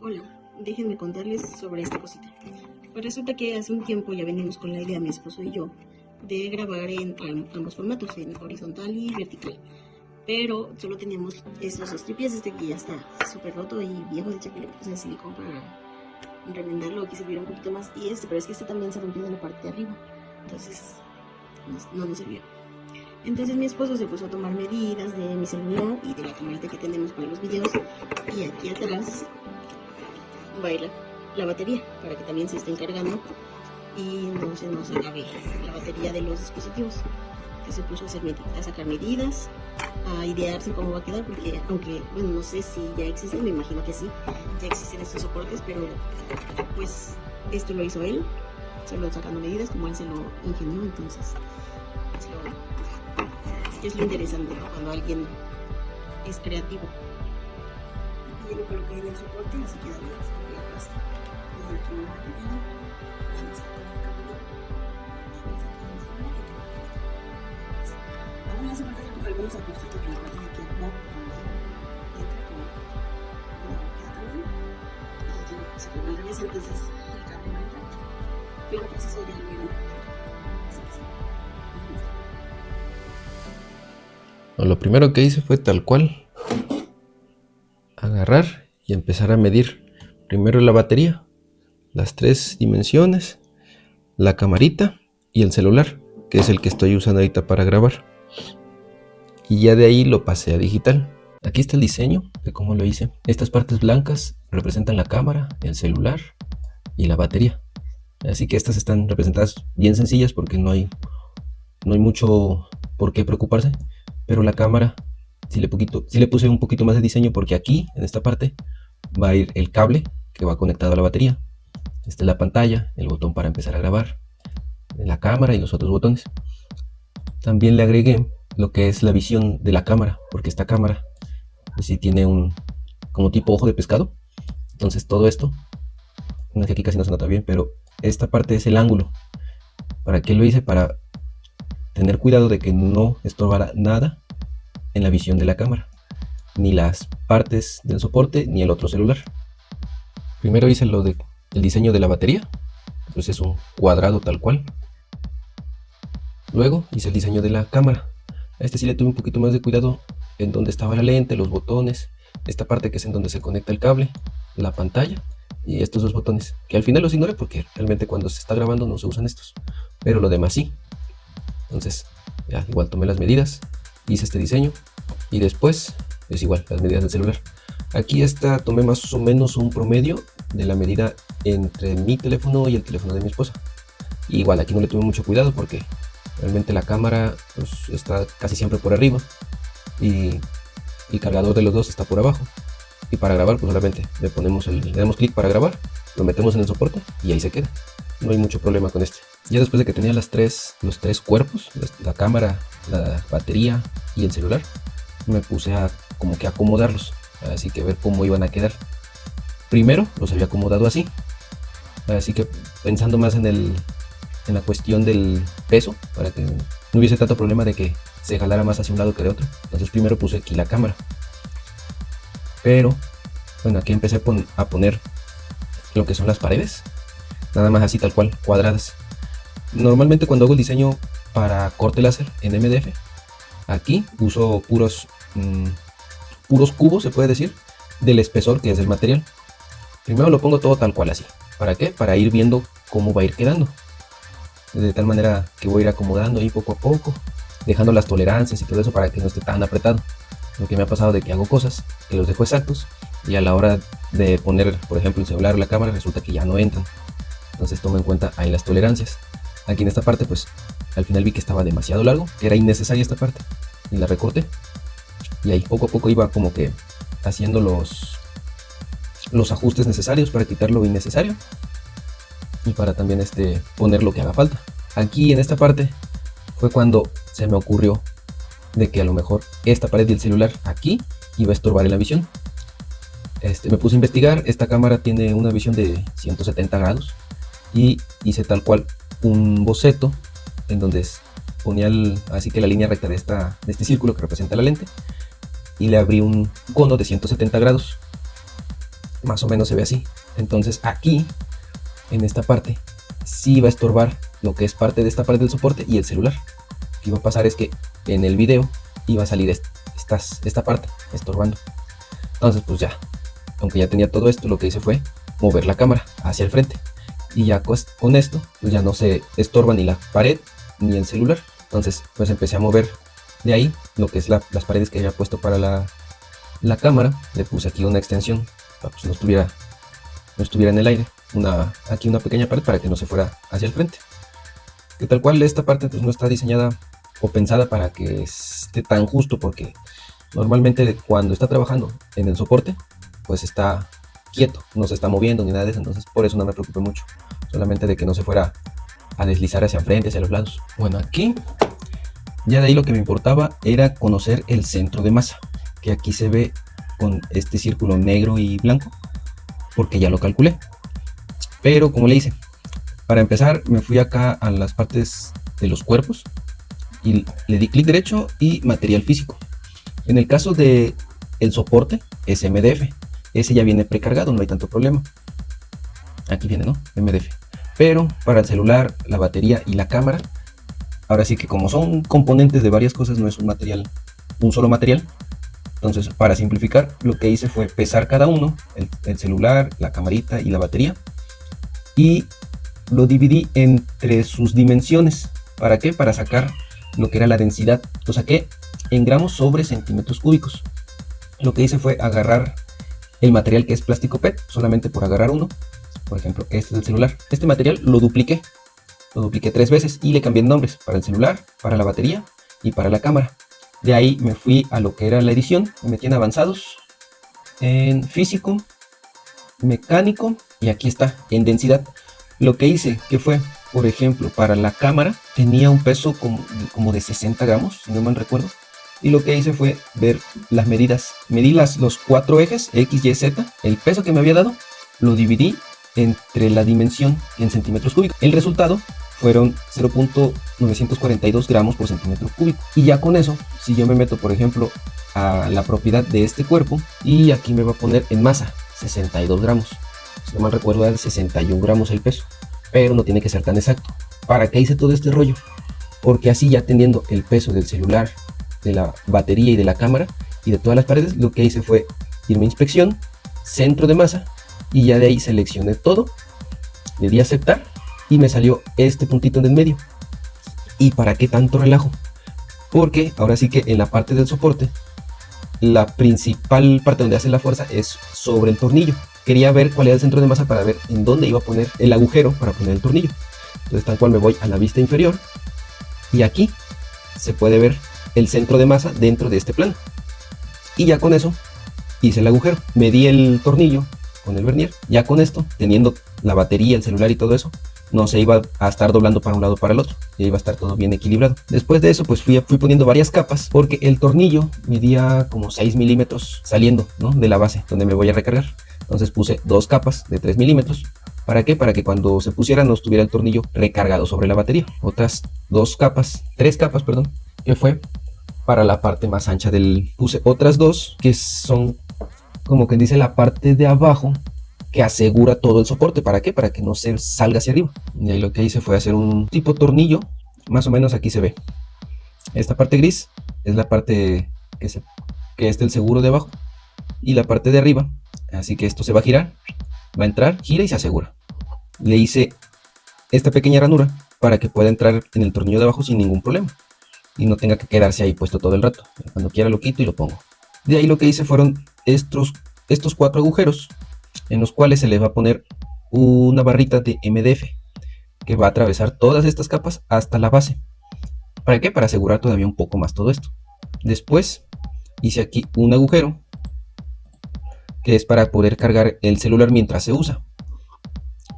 Hola, déjenme contarles sobre esta cosita. Pues resulta que hace un tiempo ya venimos con la idea, mi esposo y yo, de grabar en ambos formatos, en horizontal y vertical. Pero solo teníamos esos dos tripiés, este que ya está súper roto y viejo, de hecho que le puse silicón para remendarlo, que sirviera un poquito más. Y pero es que este también se rompió en la parte de arriba, entonces no nos sirvió. Entonces mi esposo se puso a tomar medidas de mi celular y de la camarita que tenemos para los videos, y aquí atrás va a ir la batería para que también se estén cargando y no se nos acabe la batería de los dispositivos. Que se puso a sacar medidas, a idearse cómo va a quedar, porque aunque, bueno, no sé si ya existen, me imagino que sí, ya existen estos soportes, pero pues esto lo hizo él, solo sacando medidas como él se lo ingenió. Entonces es lo interesante, ¿no? Cuando alguien es creativo. Y yo lo coloqué en el soporte, así queda bien, se lo aplasta. Y aquí me va a ahora hace falta que algunos ajustitos que la parte de aquí abajo entra con una boqueta también. Y se pone al revés, entonces el cable no entra. Pero pues eso ya lo vieron. Lo primero que hice fue tal cual agarrar y empezar a medir primero la batería, las 3 dimensiones, la camarita y el celular, que es el que estoy usando ahorita para grabar, y ya de ahí lo pasé a digital. Aquí está el diseño de cómo lo hice. Estas partes blancas representan la cámara, el celular y la batería, así que estas están representadas bien sencillas porque no hay mucho por qué preocuparse. Pero la cámara sí le puse un poquito más de diseño, porque aquí en esta parte va a ir el cable que va conectado a la batería. Esta es la pantalla, el botón para empezar a grabar, la cámara y los otros botones. También le agregué lo que es la visión de la cámara, porque esta cámara pues sí tiene un como tipo ojo de pescado. Entonces todo esto, aquí casi no se nota bien, pero esta parte es el ángulo. ¿Para qué lo hice? Para tener cuidado de que no estorbara nada en la visión de la cámara, ni las partes del soporte ni el otro celular. Primero hice el diseño de la batería, pues es un cuadrado tal cual. Luego hice el diseño de la cámara. A este sí le tuve un poquito más de cuidado en donde estaba la lente, los botones, esta parte que es en donde se conecta el cable, la pantalla y estos dos botones, que al final los ignoré porque realmente cuando se está grabando no se usan estos, pero lo demás sí. Entonces ya igual tomé las medidas, hice este diseño y después es igual las medidas del celular. Aquí tomé más o menos un promedio de la medida entre mi teléfono y el teléfono de mi esposa. Y igual aquí no le tuve mucho cuidado porque realmente la cámara pues, está casi siempre por arriba y el cargador de los dos está por abajo. Y para grabar pues solamente le damos clic para grabar, lo metemos en el soporte y ahí se queda. No hay mucho problema con este. Ya después de que tenía los tres cuerpos, la cámara, la batería y el celular, me puse a como que acomodarlos, así que ver cómo iban a quedar. Primero los había acomodado así, así que pensando más en la cuestión del peso, para que no hubiese tanto problema de que se jalara más hacia un lado que de otro. Entonces primero puse aquí la cámara, pero bueno, aquí empecé a poner lo que son las paredes, nada más así tal cual, cuadradas. Normalmente cuando hago el diseño para corte láser en MDF, aquí uso puros cubos, se puede decir, del espesor que es el material. Primero lo pongo todo tal cual así. ¿Para qué? Para ir viendo cómo va a ir quedando. De tal manera que voy a ir acomodando ahí poco a poco, dejando las tolerancias y todo eso para que no esté tan apretado. Lo que me ha pasado de que hago cosas que los dejo exactos y a la hora de poner, por ejemplo, el celular o la cámara, resulta que ya no entran. Entonces tomo en cuenta ahí las tolerancias. Aquí en esta parte pues al final vi que estaba demasiado largo, que era innecesaria esta parte, y la recorté. Y ahí poco a poco iba como que haciendo los ajustes necesarios para quitar lo innecesario y para también poner lo que haga falta. Aquí en esta parte fue cuando se me ocurrió de que a lo mejor esta pared del celular aquí iba a estorbar en la visión. Me puse a investigar. Esta cámara tiene una visión de 170 grados y hice tal cual un boceto en donde ponía así que la línea recta de este círculo que representa la lente, y le abrí un cono de 170 grados más o menos se ve así. Entonces aquí, en esta parte, sí va a estorbar lo que es parte de esta pared del soporte y el celular. Lo que iba a pasar es que en el video iba a salir esta parte estorbando. Entonces pues ya, aunque ya tenía todo esto, lo que hice fue mover la cámara hacia el frente. Y ya pues, con esto pues ya no se estorba ni la pared ni el celular. Entonces pues empecé a mover de ahí lo que es las paredes que había puesto para la cámara. Le puse aquí una extensión para que pues, no estuviera en el aire. Aquí una pequeña pared para que no se fuera hacia el frente. Que tal cual esta parte pues no está diseñada o pensada para que esté tan justo, porque normalmente cuando está trabajando en el soporte pues está quieto, no se está moviendo ni nada de eso. Entonces por eso no me preocupé mucho, solamente de que no se fuera a deslizar hacia frente, hacia los lados. Bueno, aquí ya de ahí lo que me importaba era conocer el centro de masa, que aquí se ve con este círculo negro y blanco, porque ya lo calculé. Pero como le hice, para empezar me fui acá a las partes de los cuerpos y le di clic derecho y material físico. En el caso de el soporte es MDF, ese ya viene precargado, no hay tanto problema. Aquí viene, ¿no? MDF. Pero para el celular, la batería y la cámara, ahora sí que como son componentes de varias cosas, no es un solo material. Entonces, para simplificar, lo que hice fue pesar cada uno, el celular, la camarita y la batería, y lo dividí entre sus dimensiones. ¿Para qué? Para sacar lo que era la densidad. Lo saqué en gramos sobre centímetros cúbicos. Lo que hice fue agarrar el material que es plástico PET, solamente por agarrar uno. Por ejemplo, este es el celular. Este material lo dupliqué 3 veces y le cambié nombres para el celular, para la batería y para la cámara. De ahí me fui a lo que era la edición, me metí en avanzados, en físico, mecánico y aquí está, en densidad. Lo que hice, que fue, por ejemplo, para la cámara tenía un peso como de 60 gramos, si no mal recuerdo. Y lo que hice fue ver las medidas. Medí los 4 ejes, X, Y, Z. El peso que me había dado lo dividí entre la dimensión en centímetros cúbicos. El resultado fueron 0.942 gramos por centímetro cúbico. Y ya con eso, si yo me meto, por ejemplo, a la propiedad de este cuerpo, y aquí me va a poner en masa 62 gramos. Si no mal recuerdo, era de 61 gramos el peso. Pero no tiene que ser tan exacto. ¿Para qué hice todo este rollo? Porque así, ya teniendo el peso del celular, de la batería y de la cámara y de todas las paredes, lo que hice fue irme a inspección, centro de masa, y ya de ahí seleccioné todo, le di a aceptar y me salió este puntito en el medio. ¿Y para qué tanto relajo? Porque ahora sí que en la parte del soporte, la principal parte donde hace la fuerza es sobre el tornillo. Quería ver cuál era el centro de masa para ver en dónde iba a poner el agujero para poner el tornillo. Entonces tal cual me voy a la vista inferior y aquí se puede ver el centro de masa dentro de este plano. Y ya con eso hice el agujero, medí el tornillo con el vernier. Ya con esto, teniendo la batería, el celular y todo eso, no se iba a estar doblando para un lado o para el otro, ya iba a estar todo bien equilibrado. Después de eso pues fui poniendo varias capas, porque el tornillo medía como 6 milímetros saliendo, ¿no?, de la base donde me voy a recargar. Entonces puse 2 capas de 3 milímetros. ¿Para qué? Para que cuando se pusiera no estuviera el tornillo recargado sobre la batería. Otras 3 capas, perdón, que fue para la parte más ancha puse otras 2 que son, como quien dice, la parte de abajo que asegura todo el soporte. ¿Para qué? Para que no se salga hacia arriba. Y ahí lo que hice fue hacer un tipo tornillo. Más o menos aquí se ve. Esta parte gris es la parte que es del seguro de abajo. Y la parte de arriba, así que esto se va a girar, va a entrar, gira y se asegura. Le hice esta pequeña ranura para que pueda entrar en el tornillo de abajo sin ningún problema y no tenga que quedarse ahí puesto todo el rato. Cuando quiera lo quito y lo pongo. De ahí lo que hice fueron estos 4 agujeros, en los cuales se le va a poner una barrita de MDF que va a atravesar todas estas capas hasta la base. ¿Para qué? Para asegurar todavía un poco más todo esto. Después hice aquí un agujero que es para poder cargar el celular mientras se usa,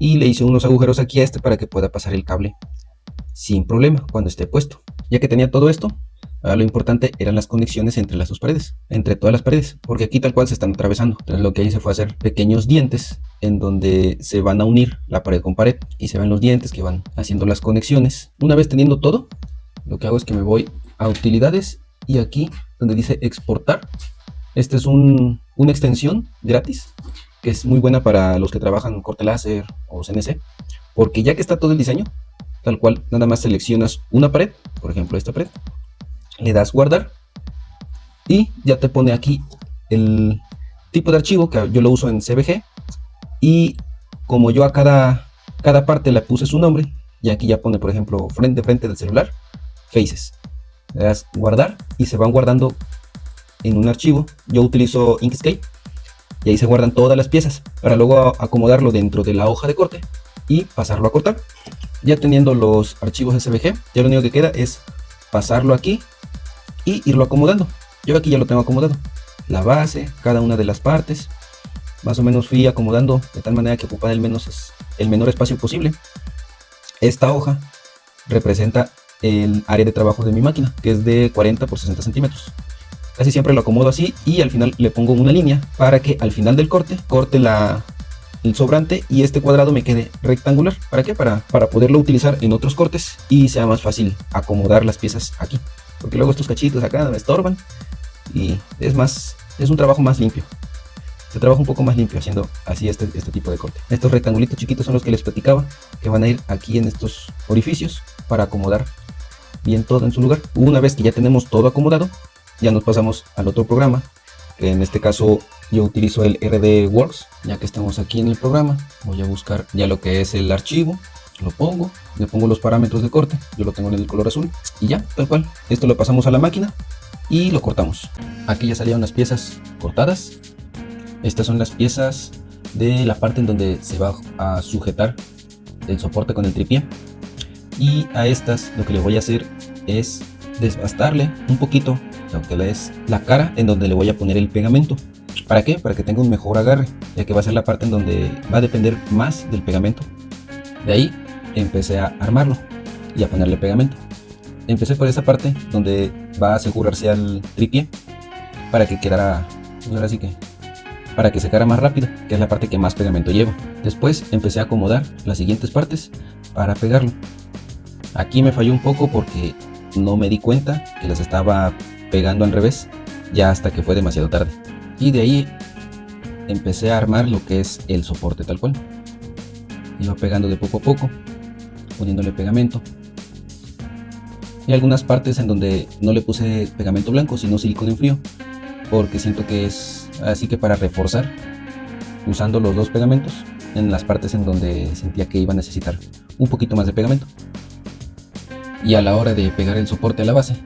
y le hice unos agujeros aquí a para que pueda pasar el cable sin problema cuando esté puesto. Ya que tenía todo esto, ahora lo importante eran las conexiones entre las dos paredes, entre todas las paredes, porque aquí tal cual se están atravesando. Entonces lo que hice fue hacer pequeños dientes en donde se van a unir la pared con pared, y se ven los dientes que van haciendo las conexiones. Una vez teniendo todo, lo que hago es que me voy a utilidades, y aquí donde dice exportar, esta es una extensión gratis que es muy buena para los que trabajan corte láser o CNC, porque ya que está todo el diseño, tal cual, nada más seleccionas una pared, por ejemplo esta pared, le das guardar y ya te pone aquí el tipo de archivo, que yo lo uso en CBG, y como yo a cada parte le puse su nombre, y aquí ya pone, por ejemplo, frente del celular, Faces. Le das guardar y se van guardando en un archivo. Yo utilizo Inkscape y ahí se guardan todas las piezas para luego acomodarlo dentro de la hoja de corte y pasarlo a cortar. Ya teniendo los archivos SVG, ya lo único que queda es pasarlo aquí y irlo acomodando. Yo aquí ya lo tengo acomodado, la base, cada una de las partes. Más o menos fui acomodando de tal manera que ocupara el menor espacio posible. Esta hoja representa el área de trabajo de mi máquina, que es de 40 por 60 centímetros. Casi siempre lo acomodo así y al final le pongo una línea para que al final del corte el sobrante y este cuadrado me quede rectangular. ¿Para qué? Para poderlo utilizar en otros cortes y sea más fácil acomodar las piezas aquí, porque luego estos cachitos acá me estorban y es un trabajo más limpio. Se trabaja un poco más limpio haciendo así este tipo de corte. Estos rectangulitos chiquitos son los que les platicaba, que van a ir aquí en estos orificios para acomodar bien todo en su lugar. Una vez que ya tenemos todo acomodado, ya nos pasamos al otro programa, que en este caso yo utilizo el RD Works. Ya que estamos aquí en el programa, voy a buscar ya lo que es el archivo, lo pongo, le pongo los parámetros de corte, yo lo tengo en el color azul y ya, tal cual. Esto lo pasamos a la máquina y lo cortamos. Aquí ya salieron las piezas cortadas. Estas son las piezas de la parte en donde se va a sujetar el soporte con el tripié. Y a estas lo que le voy a hacer es desbastarle un poquito lo que es la cara en donde le voy a poner el pegamento. ¿Para qué? Para que tenga un mejor agarre, ya que va a ser la parte en donde va a depender más del pegamento. De ahí empecé a armarlo y a ponerle pegamento. Empecé por esa parte donde va a asegurarse al tripié para que quedara, pues ahora sí que, para que secara más rápido, que es la parte que más pegamento lleva. Después empecé a acomodar las siguientes partes para pegarlo. Aquí me falló un poco porque no me di cuenta que las estaba pegando al revés, ya hasta que fue demasiado tarde. Y de ahí empecé a armar lo que es el soporte tal cual. Iba pegando de poco a poco, poniéndole pegamento. Y algunas partes en donde no le puse pegamento blanco, sino silicona en frío, porque siento que es así que para reforzar, usando los dos pegamentos en las partes en donde sentía que iba a necesitar un poquito más de pegamento. Y a la hora de pegar el soporte a la base,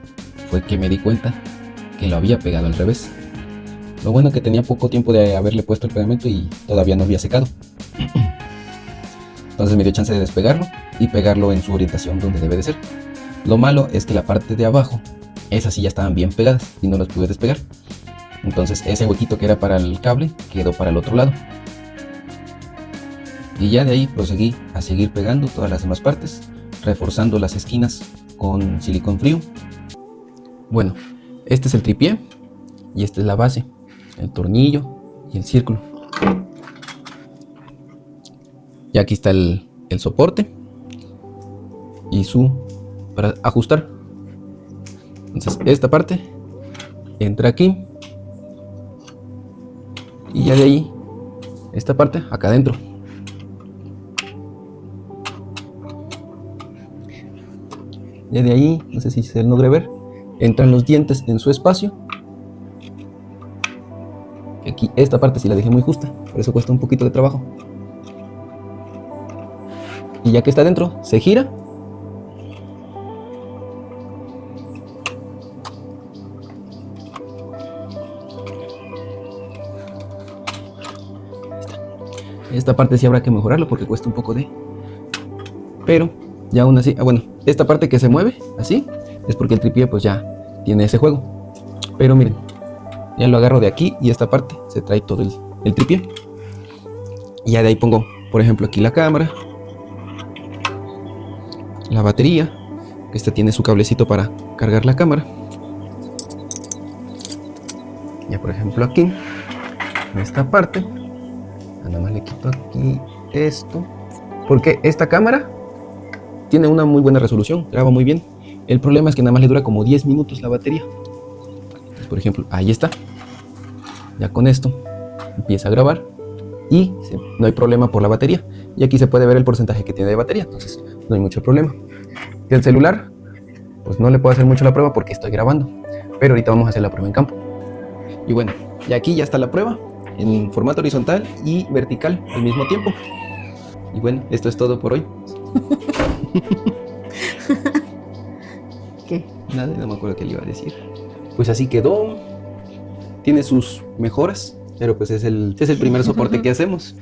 fue que me di cuenta que lo había pegado al revés. Lo bueno que tenía poco tiempo de haberle puesto el pegamento y todavía no había secado. Entonces me dio chance de despegarlo y pegarlo en su orientación donde debe de ser. Lo malo es que la parte de abajo, esas sí ya estaban bien pegadas y no las pude despegar. Entonces ese huequito que era para el cable quedó para el otro lado. Y ya de ahí proseguí a seguir pegando todas las demás partes, reforzando las esquinas con silicón frío. Bueno, este es el tripié y esta es la base, el tornillo y el círculo. Y aquí está el soporte y para ajustar. Entonces esta parte entra aquí y ya de ahí esta parte acá adentro. Ya de ahí, no sé si se logre ver, entran los dientes en su espacio. Aquí esta parte sí la dejé muy justa, por eso cuesta un poquito de trabajo. Y ya que está dentro, se gira. Esta parte sí habrá que mejorarlo porque cuesta un poco pero ya aún así, bueno, esta parte que se mueve así es porque el tripié pues ya tiene ese juego. Pero miren, ya lo agarro de aquí y esta parte se trae todo el tripié. Y ya de ahí pongo, por ejemplo, aquí la cámara, la batería, que esta tiene su cablecito para cargar la cámara. Ya por ejemplo aquí, en esta parte, nada más le quito aquí esto, porque esta cámara tiene una muy buena resolución, graba muy bien. El problema es que nada más le dura como 10 minutos la batería. Entonces, por ejemplo, ahí está. Ya con esto empieza a grabar y sí, no hay problema por la batería. Y aquí se puede ver el porcentaje que tiene de batería, entonces no hay mucho problema. El celular, pues no le puedo hacer mucho la prueba porque estoy grabando, pero ahorita vamos a hacer la prueba en campo. Y bueno, y aquí ya está la prueba en formato horizontal y vertical al mismo tiempo. Y bueno, esto es todo por hoy. ¿Qué? Nada, no me acuerdo qué le iba a decir. Pues así quedó. Tiene sus mejoras, pero pues es el primer soporte que hacemos.